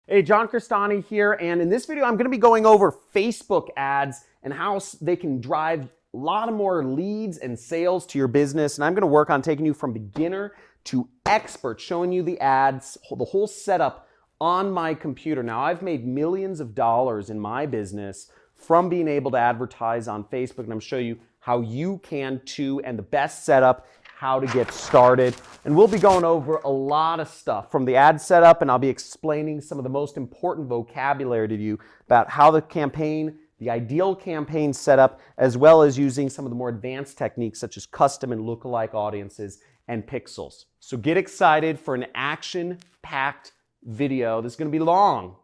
Hey, John Crestani here, and in this video I'm going to be going over Facebook ads and how they can drive a lot of more leads and sales to your business. And I'm going to work on taking you from beginner to expert, showing you the ads, the whole setup on my computer. Now, I've made millions of dollars in my business from being able to advertise on Facebook, and I'm going to show you how you can too, and the best setup, how to get started. And we'll be going over a lot of stuff from the ad setup, and I'll be explaining some of the most important vocabulary to you about how the campaign, the ideal campaign setup, as well as using some of the more advanced techniques such as custom and lookalike audiences and pixels. So get excited for an action-packed video. This is going to be long,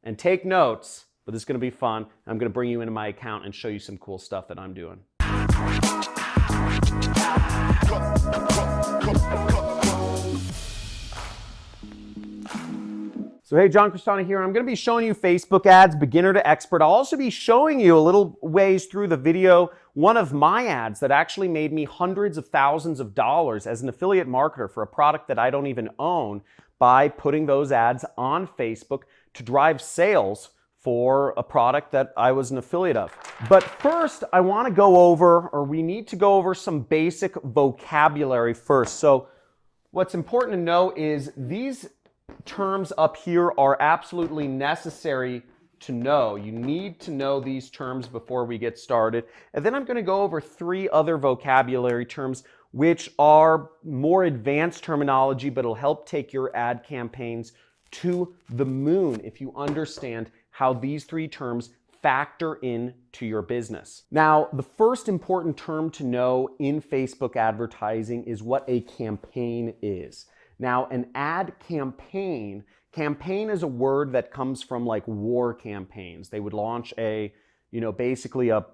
and take notes, but this is going to be fun. I'm going to bring you into my account and show you some cool stuff that I'm doing. So hey, John Crestani here. I'm going to be showing you Facebook ads, beginner to expert. I'll also be showing you a little ways through the video one of my ads that actually made me hundreds of thousands of dollars as an affiliate marketer for a product that I don't even own by putting those ads on Facebook to drive sales for a product that I was an affiliate of. But first, I want to go over, or we need to go over some basic vocabulary first. So what's important to know is these terms up here are absolutely necessary to know. You need to know these terms before we get started. And then I'm going to go over three other vocabulary terms which are more advanced terminology, but it'll help take your ad campaigns to the moon if you understand how these three terms factor into your business. Now, the first important term to know in Facebook advertising is what a campaign is. Now, an ad campaign is a word that comes from like war campaigns. They would launch basically a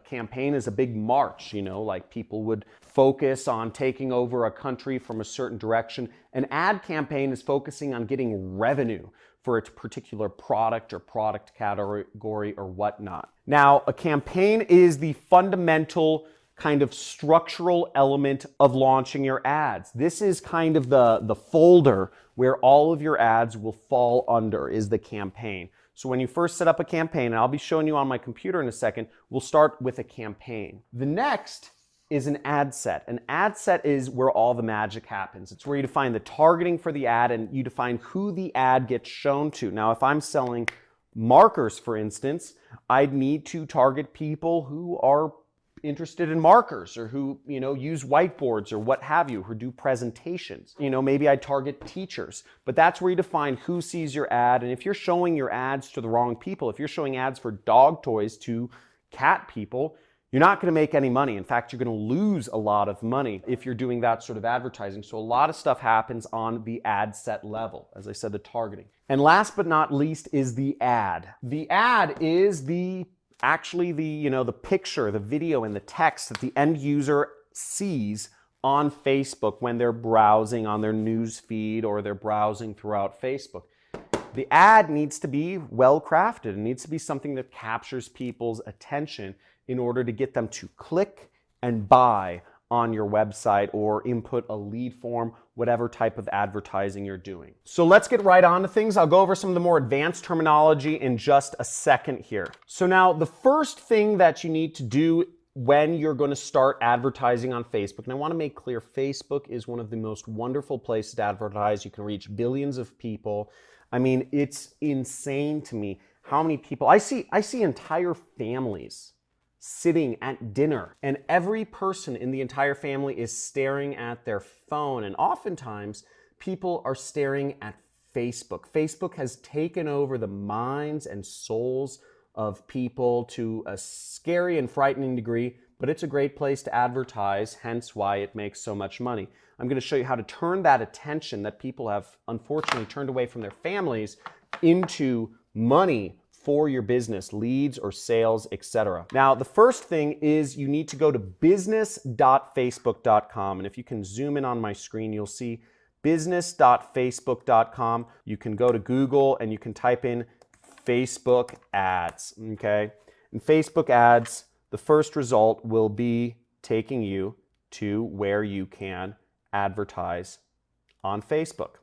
campaign is a big march, like people would focus on taking over a country from a certain direction. An ad campaign is focusing on getting revenue for its particular product or product category or whatnot. Now, a campaign is the fundamental kind of structural element of launching your ads. This is kind of the folder where all of your ads will fall under, is the campaign. So when you first set up a campaign, and I'll be showing you on my computer in a second, we'll start with a campaign. The next is an ad set. An ad set is where all the magic happens. It's where you define the targeting for the ad and you define who the ad gets shown to. Now, if I'm selling markers, for instance, I'd need to target people who are interested in markers or who, use whiteboards or what have you, who do presentations. Maybe I target teachers, but that's where you define who sees your ad. And if you're showing your ads to the wrong people, if you're showing ads for dog toys to cat people, you're not going to make any money. In fact, you're going to lose a lot of money if you're doing that sort of advertising. So a lot of stuff happens on the ad set level. As I said, the targeting. And last but not least is the ad. The ad is actually the picture, the video, and the text that the end user sees on Facebook when they're browsing on their news feed or they're browsing throughout Facebook. The ad needs to be well crafted. It needs to be something that captures people's attention in order to get them to click and buy on your website or input a lead form, whatever type of advertising you're doing. So let's get right on to things. I'll go over some of the more advanced terminology in just a second here. So now the first thing that you need to do when you're going to start advertising on Facebook, and I want to make clear, Facebook is one of the most wonderful places to advertise. You can reach billions of people. I mean, it's insane to me how many people, I see entire families sitting at dinner, and every person in the entire family is staring at their phone, and oftentimes people are staring at Facebook. Facebook has taken over the minds and souls of people to a scary and frightening degree, but it's a great place to advertise, hence why it makes so much money. I'm going to show you how to turn that attention that people have unfortunately turned away from their families into money for your business, leads or sales, etc. Now, the first thing is you need to go to business.facebook.com. And if you can zoom in on my screen, you'll see business.facebook.com. You can go to Google and you can type in Facebook ads, okay? In Facebook ads, the first result will be taking you to where you can advertise on Facebook.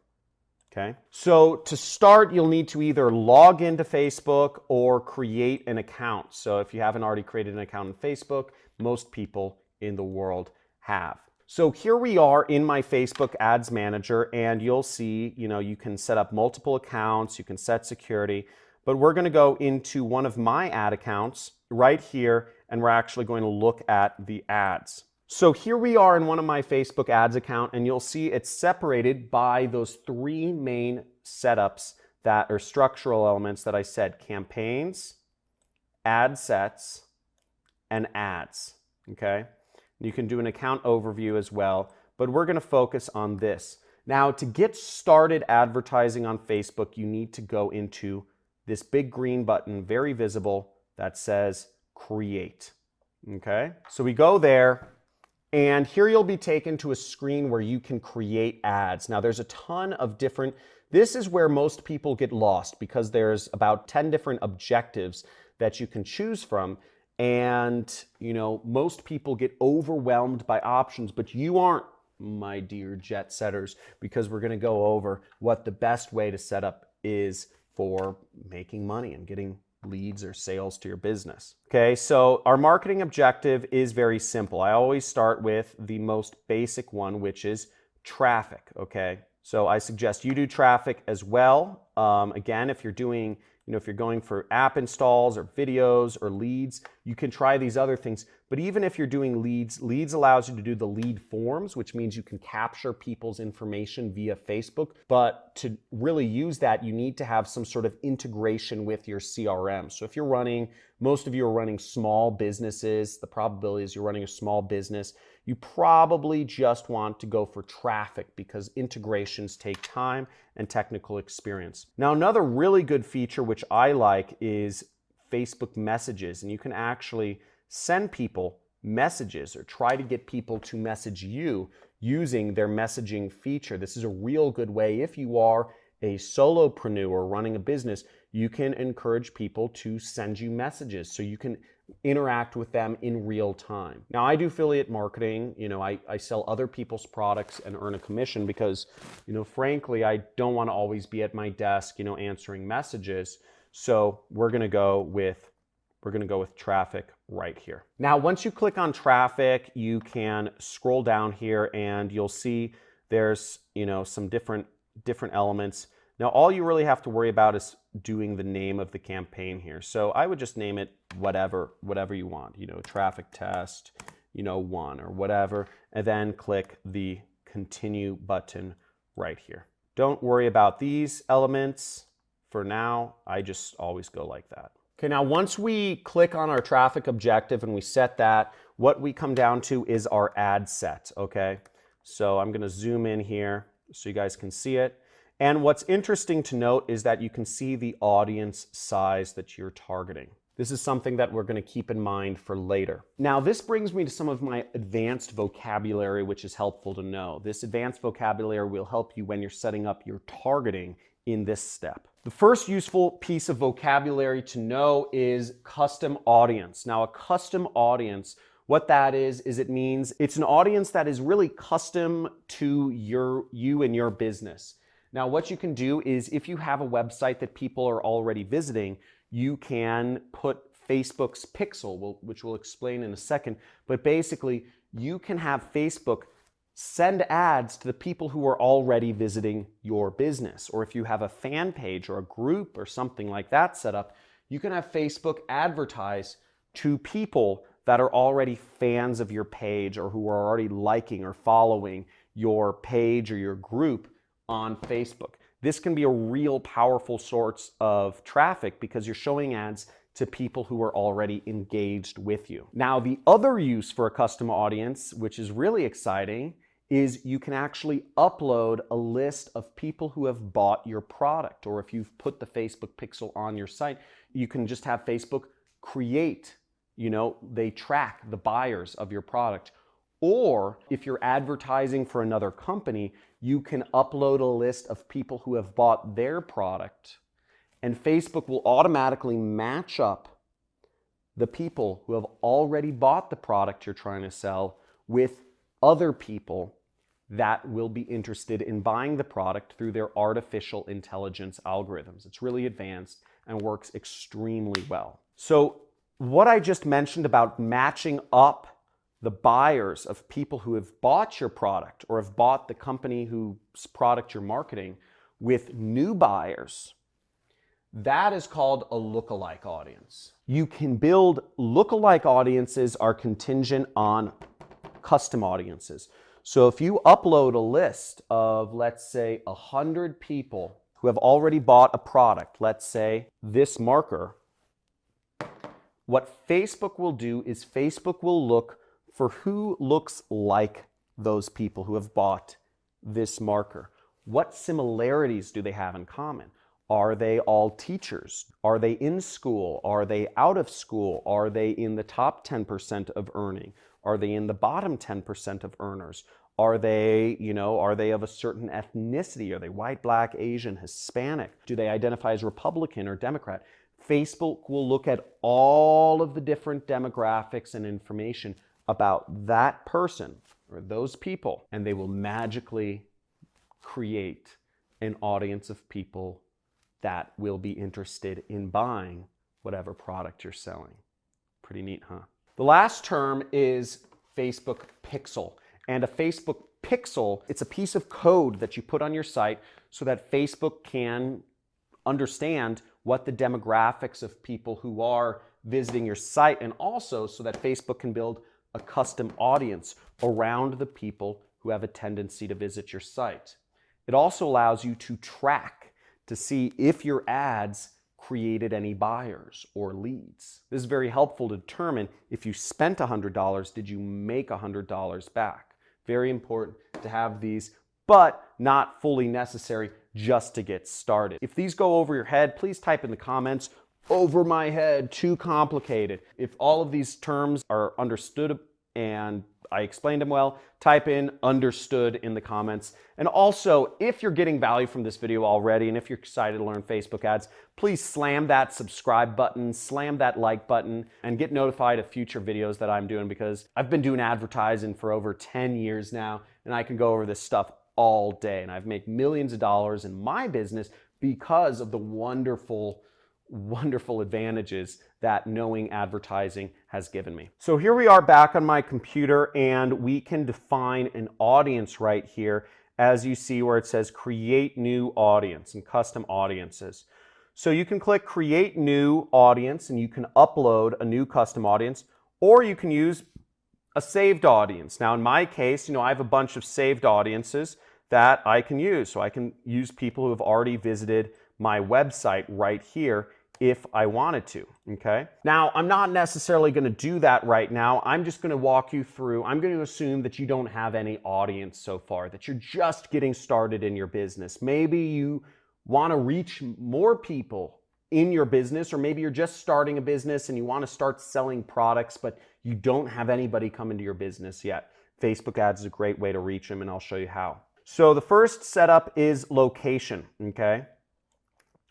Okay, so to start, you'll need to either log into Facebook or create an account. So if you haven't already created an account on Facebook, most people in the world have. So here we are in my Facebook Ads Manager, and you'll see, you can set up multiple accounts, you can set security, but we're going to go into one of my ad accounts right here, and we're actually going to look at the ads. So here we are in one of my Facebook ads account, and you'll see it's separated by those three main setups that are structural elements that I said: campaigns, ad sets, and ads. Okay, you can do an account overview as well, but we're going to focus on this. Now, to get started advertising on Facebook, you need to go into this big green button, very visible, that says create. Okay, so we go there. And here you'll be taken to a screen where you can create ads. Now there's a ton of different, this is where most people get lost because there's about 10 different objectives that you can choose from. And most people get overwhelmed by options, but you aren't, my dear jet setters, because we're gonna go over what the best way to set up is for making money and getting leads or sales to your business. Okay, so our marketing objective is very simple. I always start with the most basic one, which is traffic. Okay, so I suggest you do traffic as well. Again, if you're doing, if you're going for app installs or videos or leads, you can try these other things. But even if you're doing leads allows you to do the lead forms, which means you can capture people's information via Facebook. But to really use that, you need to have some sort of integration with your CRM. So if you're running, most of you are running small businesses, the probability is you're running a small business, you probably just want to go for traffic because integrations take time and technical experience. Now, another really good feature which I like is Facebook messages, and you can actually send people messages or try to get people to message you using their messaging feature. This is a real good way. If you are a solopreneur running a business, you can encourage people to send you messages so you can interact with them in real time. Now, I do affiliate marketing. I sell other people's products and earn a commission because, frankly, I don't want to always be at my desk, answering messages. So we're going to go with traffic right here. Now, once you click on traffic, you can scroll down here and you'll see there's, some different elements. Now, all you really have to worry about is doing the name of the campaign here. So I would just name it whatever you want, traffic test, 1 or whatever, and then click the continue button right here. Don't worry about these elements for now. I just always go like that. Okay, now once we click on our traffic objective and we set that, what we come down to is our ad set, okay? So I'm gonna zoom in here so you guys can see it. And what's interesting to note is that you can see the audience size that you're targeting. This is something that we're going to keep in mind for later. Now, this brings me to some of my advanced vocabulary, which is helpful to know. This advanced vocabulary will help you when you're setting up your targeting in this step. The first useful piece of vocabulary to know is custom audience. Now, a custom audience, what that is it means it's an audience that is really custom to you and your business. Now, what you can do is if you have a website that people are already visiting, you can put Facebook's pixel, which we'll explain in a second, but basically you can have Facebook send ads to the people who are already visiting your business. Or if you have a fan page or a group or something like that set up, you can have Facebook advertise to people that are already fans of your page or who are already liking or following your page or your group on Facebook. This can be a real powerful source of traffic because you're showing ads to people who are already engaged with you. Now, the other use for a custom audience, which is really exciting, is you can actually upload a list of people who have bought your product. Or if you've put the Facebook pixel on your site, you can just have Facebook create, they track the buyers of your product. Or if you're advertising for another company, you can upload a list of people who have bought their product, and Facebook will automatically match up the people who have already bought the product you're trying to sell with other people that will be interested in buying the product through their artificial intelligence algorithms. It's really advanced and works extremely well. So what I just mentioned about matching up the buyers of people who have bought your product or have bought the company whose product you're marketing with new buyers, that is called a lookalike audience. You can build lookalike audiences are contingent on custom audiences. So if you upload a list of, let's say, 100 people who have already bought a product, let's say this marker, what Facebook will do is Facebook will look for who looks like those people who have bought this marker. What similarities do they have in common? Are they all teachers? Are they in school? Are they out of school? Are they in the top 10% of earning? Are they in the bottom 10% of earners? Are they, are they of a certain ethnicity? Are they white, black, Asian, Hispanic? Do they identify as Republican or Democrat? Facebook will look at all of the different demographics and information about that person or those people, and they will magically create an audience of people that will be interested in buying whatever product you're selling. Pretty neat, huh? The last term is Facebook Pixel. And a Facebook Pixel, it's a piece of code that you put on your site so that Facebook can understand what the demographics of people who are visiting your site, and also so that Facebook can build a custom audience around the people who have a tendency to visit your site. It also allows you to track to see if your ads created any buyers or leads. This is very helpful to determine if you spent $100, did you make $100 back? Very important to have these, but not fully necessary just to get started. If these go over your head, please type in the comments, over my head, too complicated. If all of these terms are understood and I explained them well, type in understood in the comments. And also, if you're getting value from this video already, and if you're excited to learn Facebook ads, please slam that subscribe button, slam that like button, and get notified of future videos that I'm doing, because I've been doing advertising for over 10 years now, and I can go over this stuff all day. And I've made millions of dollars in my business because of the wonderful advantages that knowing advertising has given me. So here we are back on my computer, and we can define an audience right here, as you see where it says create new audience and custom audiences. So you can click create new audience and you can upload a new custom audience, or you can use a saved audience. Now in my case, I have a bunch of saved audiences that I can use. So I can use people who have already visited my website right here if I wanted to, okay? Now, I'm not necessarily gonna do that right now. I'm just gonna walk you through, I'm gonna assume that you don't have any audience so far, that you're just getting started in your business. Maybe you wanna reach more people in your business, or maybe you're just starting a business and you wanna start selling products, but you don't have anybody come into your business yet. Facebook ads is a great way to reach them, and I'll show you how. So the first setup is location, okay?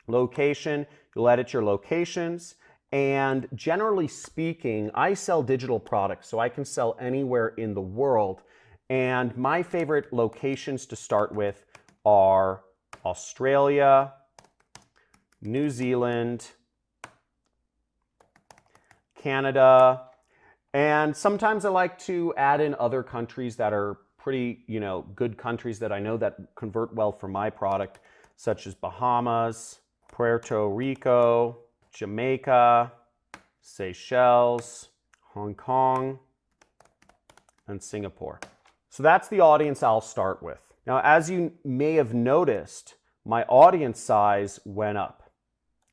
Location, you'll edit your locations, and generally speaking, I sell digital products, so I can sell anywhere in the world, and my favorite locations to start with are Australia, New Zealand, Canada, and sometimes I like to add in other countries that are pretty, good countries that I know that convert well for my product, such as Bahamas, Puerto Rico, Jamaica, Seychelles, Hong Kong, and Singapore. So that's the audience I'll start with. Now, as you may have noticed, my audience size went up.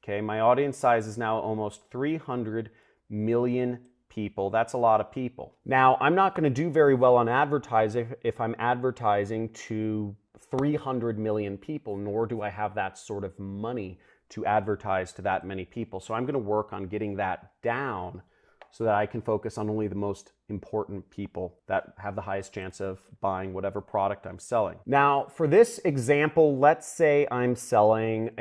Okay, my audience size is now almost 300 million people. That's a lot of people. Now, I'm not going to do very well on advertising if I'm advertising to 300 million people, nor do I have that sort of money to advertise to that many people. So I'm going to work on getting that down so that I can focus on only the most important people that have the highest chance of buying whatever product I'm selling. Now, for this example, let's say I'm selling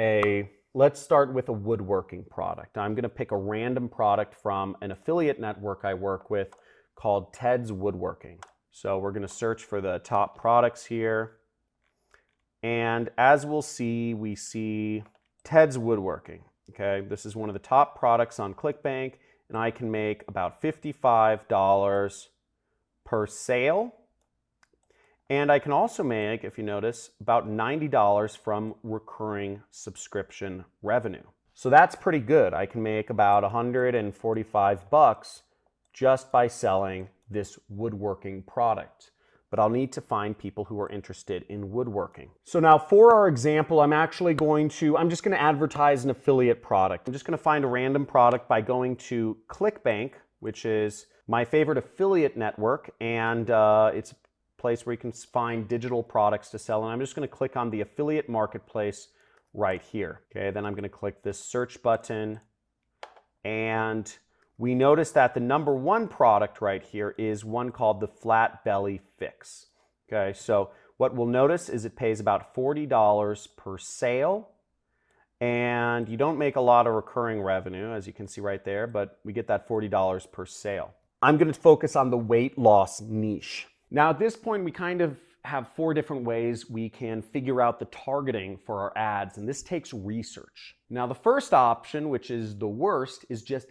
let's start with a woodworking product. I'm going to pick a random product from an affiliate network I work with called Ted's Woodworking. So we're going to search for the top products here. And as we'll see, we see Ted's Woodworking. Okay, this is one of the top products on ClickBank, and I can make about $55 per sale. And I can also make, if you notice, about $90 from recurring subscription revenue. So that's pretty good. I can make about 145 bucks just by selling this woodworking product. But I'll need to find people who are interested in woodworking. So now for our example, I'm just going to advertise an affiliate product. I'm just going to find a random product by going to ClickBank, which is my favorite affiliate network, and it's a place where you can find digital products to sell. And I'm just going to click on the affiliate marketplace right here. Okay, then I'm going to click this search button, and we notice that the #1 product right here is one called the Flat Belly Fix. Okay, so what we'll notice is it pays about $40 per sale, and you don't make a lot of recurring revenue, as you can see right there, but we get that $40 per sale. I'm going to focus on the weight loss niche. Now at this point, we kind of have 4 different ways we can figure out the targeting for our ads, and this takes research. Now the first option, which is the worst, is just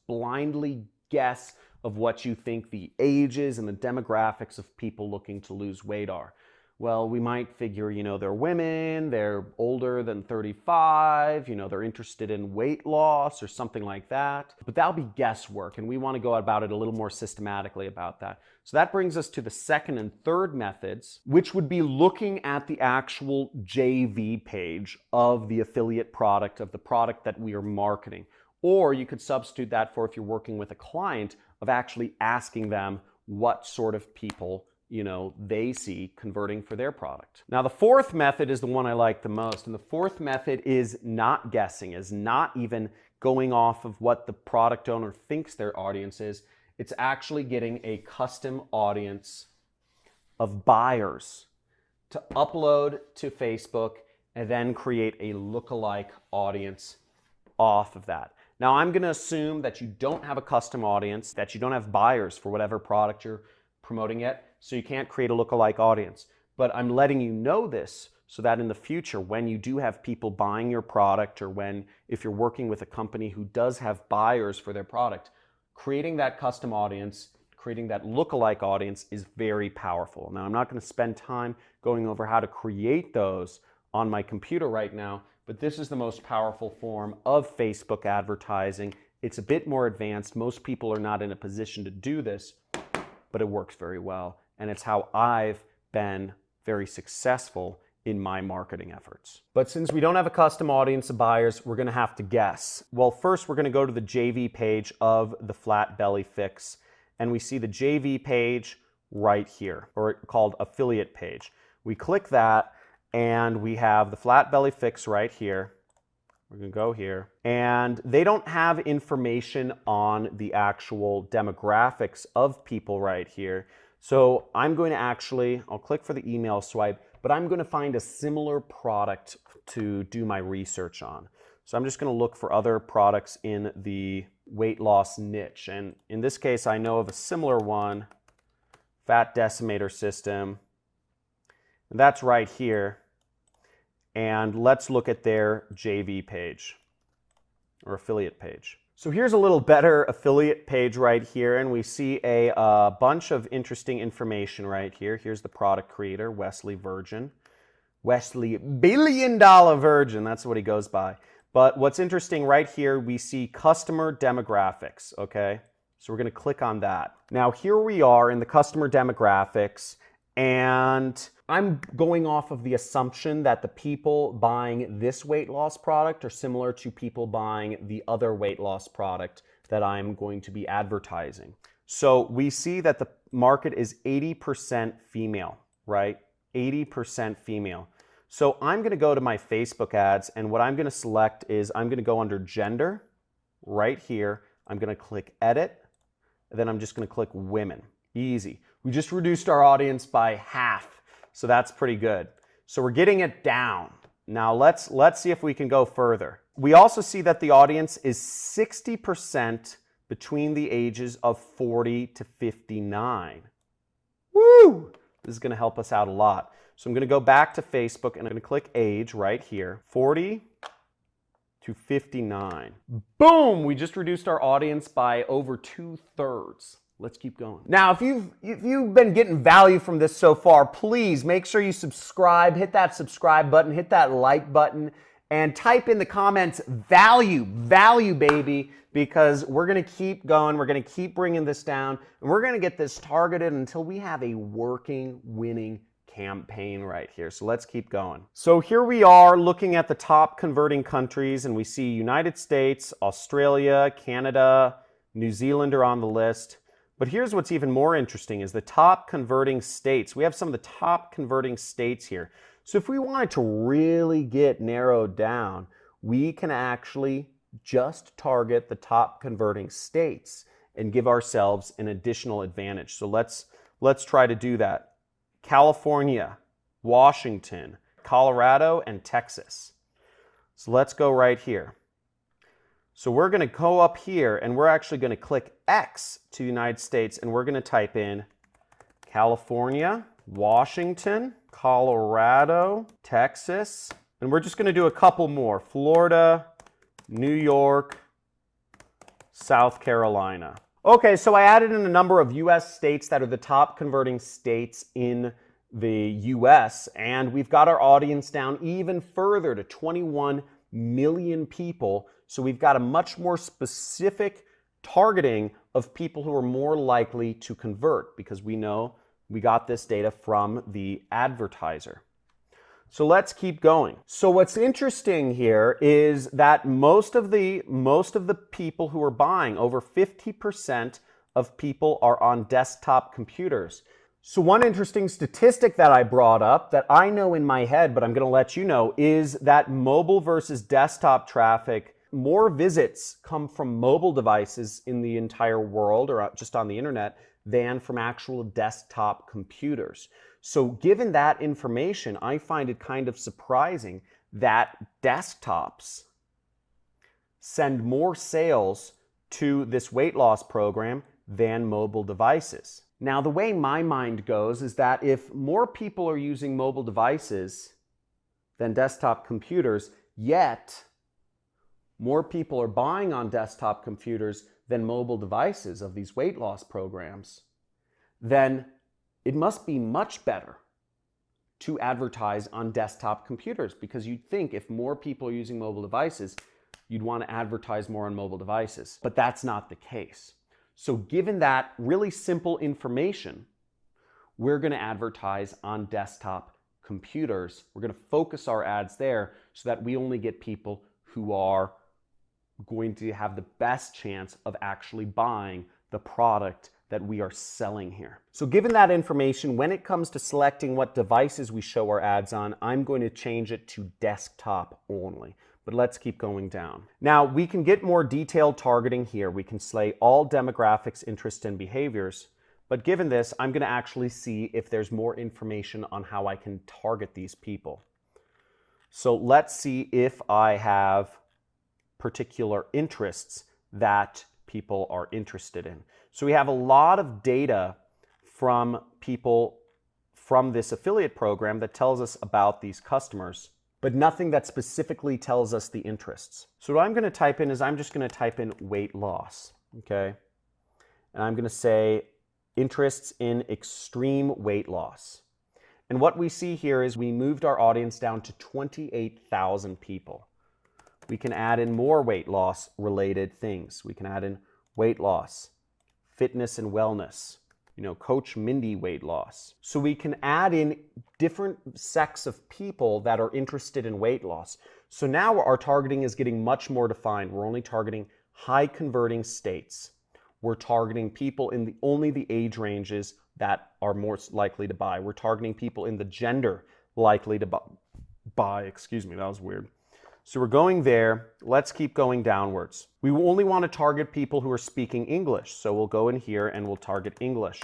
blindly guess of what you think the ages and the demographics of people looking to lose weight are. Well, we might figure, they're women, they're older than 35, they're interested in weight loss or something like that. But that'll be guesswork, and we want to go about it a little more systematically about that. So that brings us to the second and third methods, which would be looking at the actual JV page of the affiliate product, of the product that we are marketing. Or you could substitute that for, if you're working with a client, of actually asking them what sort of people they see converting for their product. Now the fourth method is the one I like the most, and the fourth method is not guessing, is not even going off of what the product owner thinks their audience is. It's actually getting a custom audience of buyers to upload to Facebook and then create a lookalike audience off of that. Now I'm going to assume that you don't have a custom audience, that you don't have buyers for whatever product you're promoting yet, so you can't create a lookalike audience. But I'm letting you know this so that in the future, when you do have people buying your product, or if you're working with a company who does have buyers for their product, creating that custom audience, creating that lookalike audience is very powerful. Now I'm not going to spend time going over how to create those on my computer right now, but this is the most powerful form of Facebook advertising. It's a bit more advanced. Most people are not in a position to do this, but it works very well. And it's how I've been very successful in my marketing efforts. But since we don't have a custom audience of buyers, we're going to have to guess. Well, first we're going to go to the JV page of the Flat Belly Fix, and we see the JV page right here, or called affiliate page. We click that, and we have the Flat Belly Fix right here. We're going to go here, and they don't have information on the actual demographics of people right here. So I'm going to I'll click for the email swipe, but I'm going to find a similar product to do my research on. So I'm just going to look for other products in the weight loss niche. And in this case, I know of a similar one, Fat Decimator System. And that's right here. And let's look at their JV page or affiliate page. So here's a little better affiliate page right here, and we see a bunch of interesting information right here. Here's the product creator, Wesley Virgin. Wesley $1 billion Virgin, that's what he goes by. But what's interesting right here, we see customer demographics, okay? So we're going to click on that. Now here we are in the customer demographics, and I'm going off of the assumption that the people buying this weight loss product are similar to people buying the other weight loss product that I'm going to be advertising. So we see that the market is 80% female, right? 80% female. So I'm going to go to my Facebook ads, and what I'm going to select is I'm going to go under gender right here. I'm going to click edit, and then I'm just going to click women. Easy. We just reduced our audience by half. So that's pretty good. So we're getting it down. Now let's see if we can go further. We also see that the audience is 60% between the ages of 40 to 59. Woo! This is going to help us out a lot. So I'm going to go back to Facebook and I'm going to click age right here, 40 to 59. Boom! We just reduced our audience by over 2/3. Let's keep going. Now, if you've been getting value from this so far, please make sure you subscribe, hit that subscribe button, hit that like button, and type in the comments value, baby, because we're going to keep going. We're going to keep bringing this down, and we're going to get this targeted until we have a working, winning campaign right here. So let's keep going. So here we are looking at the top converting countries, and we see United States, Australia, Canada, New Zealand are on the list. But here's what's even more interesting is the top converting states. We have some of the top converting states here. So if we wanted to really get narrowed down, we can actually just target the top converting states and give ourselves an additional advantage. So let's try to do that. California, Washington, Colorado, and Texas. So let's go right here. So we're going to go up here and we're actually going to click X to United States and we're going to type in California, Washington, Colorado, Texas, and we're just going to do a couple more. Florida, New York, South Carolina. Okay, so I added in a number of US states that are the top converting states in the US, and we've got our audience down even further to 21 million people. So we've got a much more specific targeting of people who are more likely to convert because we know we got this data from the advertiser. So let's keep going. So what's interesting here is that most of the people who are buying, over 50% of people are on desktop computers. So one interesting statistic that I brought up that I know in my head, but I'm going to let you know, is that mobile versus desktop traffic, more visits come from mobile devices in the entire world or just on the internet than from actual desktop computers. So given that information, I find it kind of surprising that desktops send more sales to this weight loss program than mobile devices. Now, the way my mind goes is that if more people are using mobile devices than desktop computers, yet more people are buying on desktop computers than mobile devices of these weight loss programs, then it must be much better to advertise on desktop computers, because you'd think if more people are using mobile devices, you'd want to advertise more on mobile devices. But that's not the case. So given that really simple information, we're going to advertise on desktop computers. We're going to focus our ads there so that we only get people who are going to have the best chance of actually buying the product that we are selling here. So given that information, when it comes to selecting what devices we show our ads on, I'm going to change it to desktop only. But let's keep going down. Now, we can get more detailed targeting here. We can select all demographics, interests, and behaviors. But given this, I'm going to actually see if there's more information on how I can target these people. So let's see if I have particular interests that people are interested in. So we have a lot of data from people from this affiliate program that tells us about these customers, but nothing that specifically tells us the interests. So what I'm going to type in is I'm just going to type in weight loss, okay? And I'm going to say interests in extreme weight loss. And what we see here is we moved our audience down to 28,000 people. We can add in more weight loss related things. We can add in weight loss, fitness and wellness, Coach Mindy weight loss. So we can add in different sects of people that are interested in weight loss. So now our targeting is getting much more defined. We're only targeting high converting states. We're targeting people in only the age ranges that are more likely to buy. We're targeting people in the gender likely to buy. Excuse me, that was weird. So we're going there. Let's keep going downwards. We only want to target people who are speaking English. So we'll go in here and we'll target English.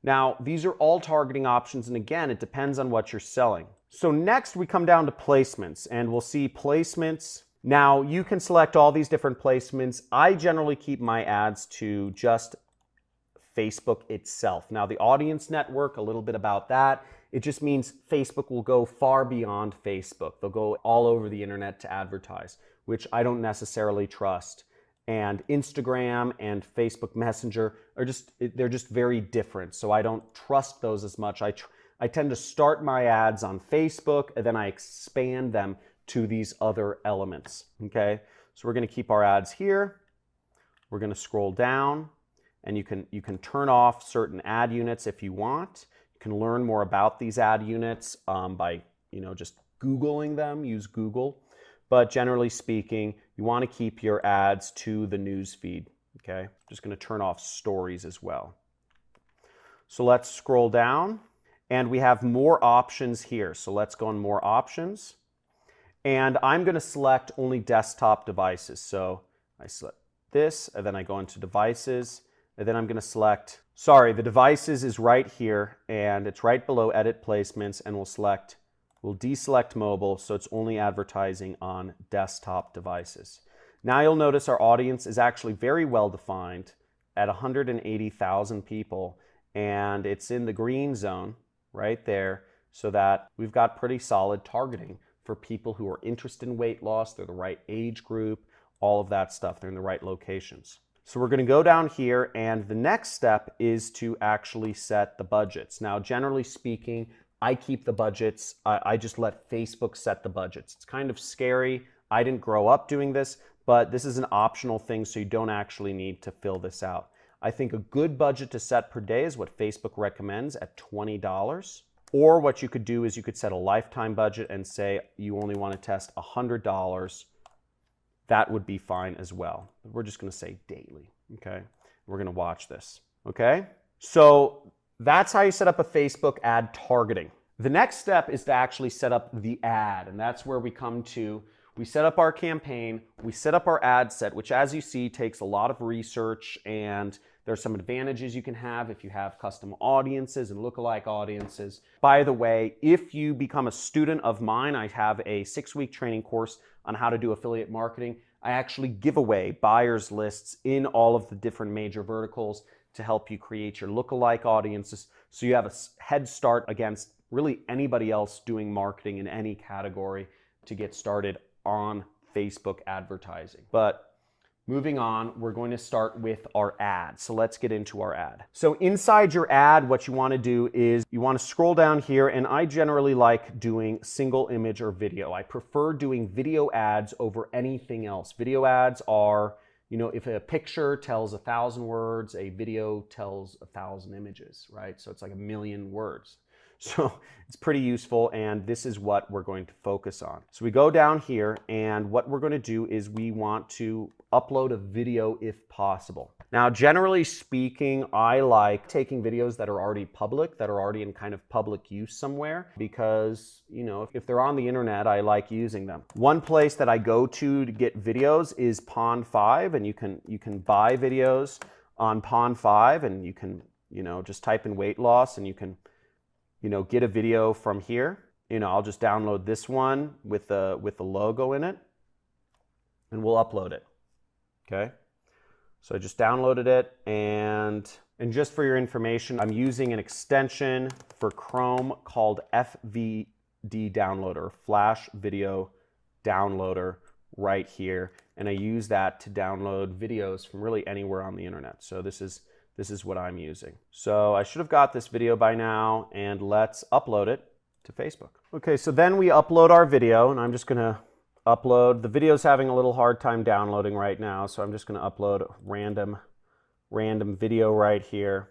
Now, these are all targeting options. And again, it depends on what you're selling. So next we come down to placements and we'll see placements. Now you can select all these different placements. I generally keep my ads to just Facebook itself. Now, the audience network, a little bit about that. It just means Facebook will go far beyond Facebook. They'll go all over the internet to advertise, which I don't necessarily trust. And Instagram and Facebook Messenger they're just very different. So I don't trust those as much. I tend to start my ads on Facebook and then I expand them to these other elements, okay? So we're gonna keep our ads here. We're gonna scroll down and you can turn off certain ad units if you want. You can learn more about these ad units by just Googling them, use Google. But generally speaking, you wanna keep your ads to the news feed, okay? Just gonna turn off stories as well. So let's scroll down and we have more options here. So let's go on more options. And I'm gonna select only desktop devices. So I select this, and then I go into devices, and then I'm gonna select, the devices is right here, and it's right below edit placements, and we'll deselect mobile, so it's only advertising on desktop devices. Now you'll notice our audience is actually very well defined at 180,000 people, and it's in the green zone right there, so that we've got pretty solid targeting for people who are interested in weight loss. They're the right age group, all of that stuff. They're in the right locations. So we're going to go down here, and the next step is to actually set the budgets. Now, generally speaking, I keep the budgets. I just let Facebook set the budgets. It's kind of scary. I didn't grow up doing this, but this is an optional thing, so you don't actually need to fill this out. I think a good budget to set per day is what Facebook recommends at $20. Or what you could do is you could set a lifetime budget and say you only want to test $100. That would be fine as well. We're just going to say daily, okay? We're going to watch this, okay? So that's how you set up a Facebook ad targeting. The next step is to actually set up the ad, and that's where we come to, we set up our campaign, we set up our ad set, which as you see takes a lot of research, and there's some advantages you can have if you have custom audiences and lookalike audiences. By the way, if you become a student of mine, I have a 6-week training course on how to do affiliate marketing. I actually give away buyers lists in all of the different major verticals to help you create your lookalike audiences, so you have a head start against really anybody else doing marketing in any category to get started on Facebook advertising. But moving on, we're going to start with our ad. So let's get into our ad. So inside your ad, what you want to do is you want to scroll down here, and I generally like doing single image or video. I prefer doing video ads over anything else. Video ads are, if a picture tells 1,000 words, a video tells 1,000 images, right? So it's like 1,000,000 words. So it's pretty useful, and this is what we're going to focus on. So we go down here, and what we're going to do is we want to upload a video if possible. Now, generally speaking, I like taking videos that are already public, that are already in kind of public use somewhere, because, if they're on the internet, I like using them. One place that I go to get videos is Pond 5, and you can buy videos on Pond 5, and you can, just type in weight loss, and you can get a video from here. I'll just download this one with the logo in it, and we'll upload it. Okay. So I just downloaded it, and just for your information, I'm using an extension for Chrome called FVD Downloader, Flash Video Downloader, right here, and I use that to download videos from really anywhere on the internet. So this is what I'm using. So I should have got this video by now, and let's upload it to Facebook. Okay, so then we upload our video, and I'm just gonna upload, the video's having a little hard time downloading right now, so I'm just gonna upload a random video right here.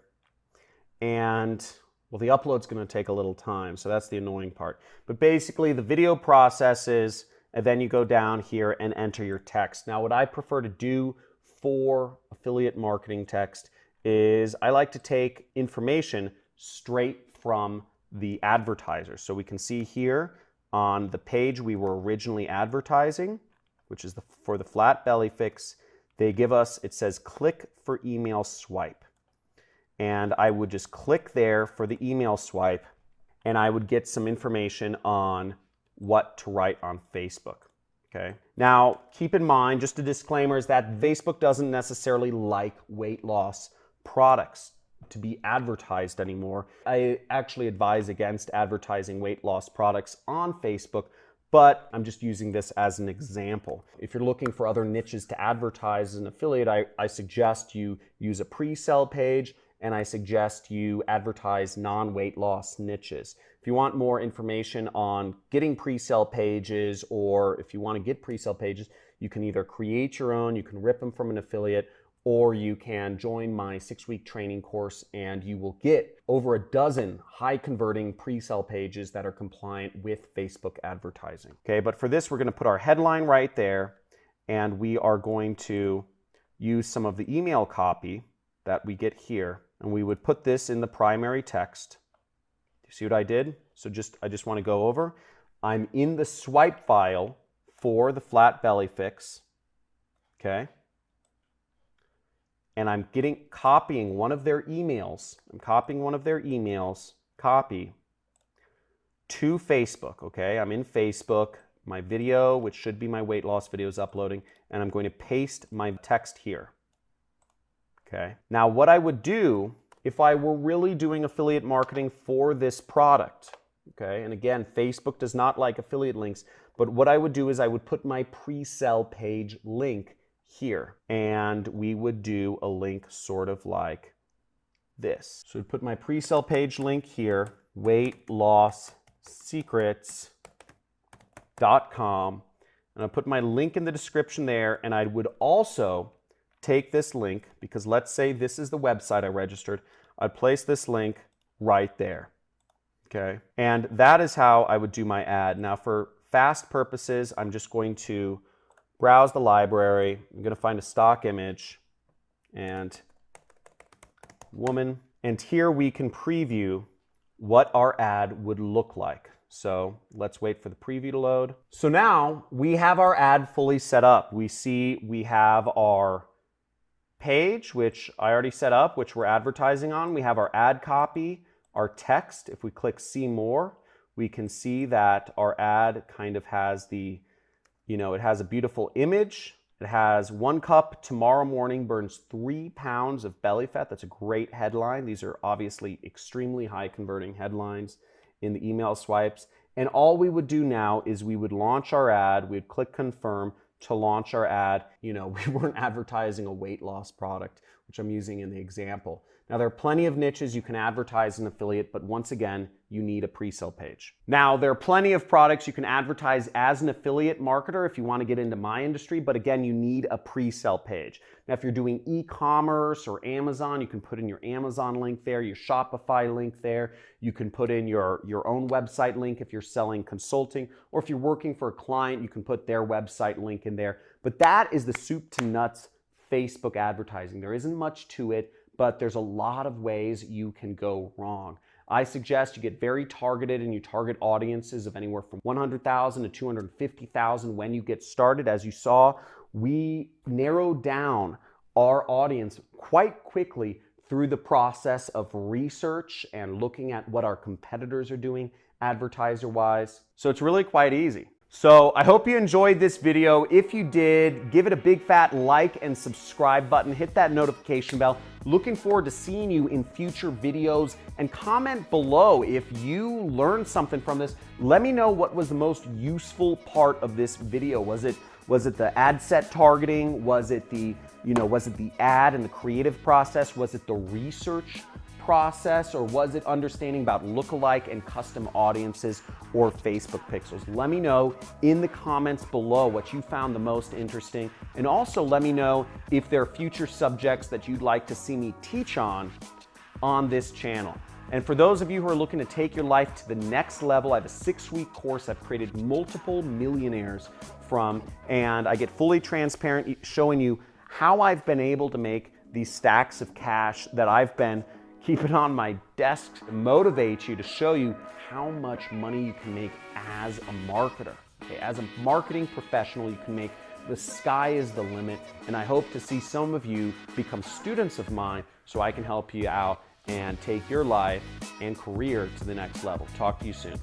And, well, the upload's gonna take a little time, so that's the annoying part. But basically, the video processes, and then you go down here and enter your text. Now, what I prefer to do for affiliate marketing text is I like to take information straight from the advertiser. So we can see here on the page we were originally advertising, which is for the flat belly fix, they give us, it says click for email swipe. And I would just click there for the email swipe, and I would get some information on what to write on Facebook. Okay. Now, keep in mind, just a disclaimer, is that Facebook doesn't necessarily like weight loss products. to be advertised anymore. I actually advise against advertising weight loss products on Facebook, but I'm just using this as an example. If you're looking for other niches to advertise as an affiliate, I suggest you use a pre-sell page, and I suggest you advertise non-weight loss niches. If you want more information on getting pre-sell pages, or if you want to get pre-sell pages, you can either create your own, you can rip them from an affiliate, or you can join my 6-week training course and you will get over a dozen high converting pre-sell pages that are compliant with Facebook advertising. Okay, but for this, we're going to put our headline right there, and we are going to use some of the email copy that we get here, and we would put this in the primary text. You see what I did? So I just want to go over. I'm in the swipe file for the flat belly fix. Okay. And I'm copying one of their emails. I'm copying one of their emails, copy, to Facebook, okay? I'm in Facebook, my video, which should be my weight loss video, is uploading, and I'm going to paste my text here, okay? Now, what I would do if I were really doing affiliate marketing for this product, okay? And again, Facebook does not like affiliate links, but what I would do is I would put my pre-sell page link here, and we would do a link sort of like this. So I'd put my pre-sell page link here, weightlossecrets.com, and I'll put my link in the description there, and I would also take this link, because let's say this is the website I registered, I'd place this link right there, okay? And that is how I would do my ad. Now for fast purposes, I'm just going to browse the library. I'm going to find a stock image and woman. And here we can preview what our ad would look like. So let's wait for the preview to load. So now we have our ad fully set up. We see we have our page, which I already set up, which we're advertising on. We have our ad copy, our text. If we click see more, we can see that our ad kind of has the it has a beautiful image. It has 1 cup tomorrow morning burns 3 pounds of belly fat. That's a great headline. These are obviously extremely high converting headlines in the email swipes. And all we would do now is we would launch our ad. We'd click confirm to launch our ad. We weren't advertising a weight loss product, which I'm using in the example. Now, there are plenty of niches you can advertise an affiliate, but once again, you need a pre-sale page. Now, there are plenty of products you can advertise as an affiliate marketer if you want to get into my industry, but again, you need a pre-sale page. Now, if you're doing e-commerce or Amazon, you can put in your Amazon link there, your Shopify link there. You can put in your own website link if you're selling consulting, or if you're working for a client, you can put their website link in there. But that is the soup to nuts Facebook advertising. There isn't much to it, but there's a lot of ways you can go wrong. I suggest you get very targeted and you target audiences of anywhere from 100,000 to 250,000 when you get started. As you saw, we narrowed down our audience quite quickly through the process of research and looking at what our competitors are doing advertiser-wise. So it's really quite easy. So I hope you enjoyed this video. If you did, give it a big fat like and subscribe button. Hit that notification bell. Looking forward to seeing you in future videos, and comment below if you learned something from this. Let me know what was the most useful part of this video. Was it the ad set targeting? Was it the ad and the creative process? Was it the research process, or was it understanding about lookalike and custom audiences or Facebook pixels? Let me know in the comments below what you found the most interesting, and also let me know if there are future subjects that you'd like to see me teach on this channel. And for those of you who are looking to take your life to the next level, I have a 6-week course I've created multiple millionaires from, and I get fully transparent showing you how I've been able to make these stacks of cash that I've been keeping on my desk to motivate you, to show you how much money you can make as a marketer. Okay, as a marketing professional, you can make, the sky is the limit, and I hope to see some of you become students of mine so I can help you out and take your life and career to the next level. Talk to you soon.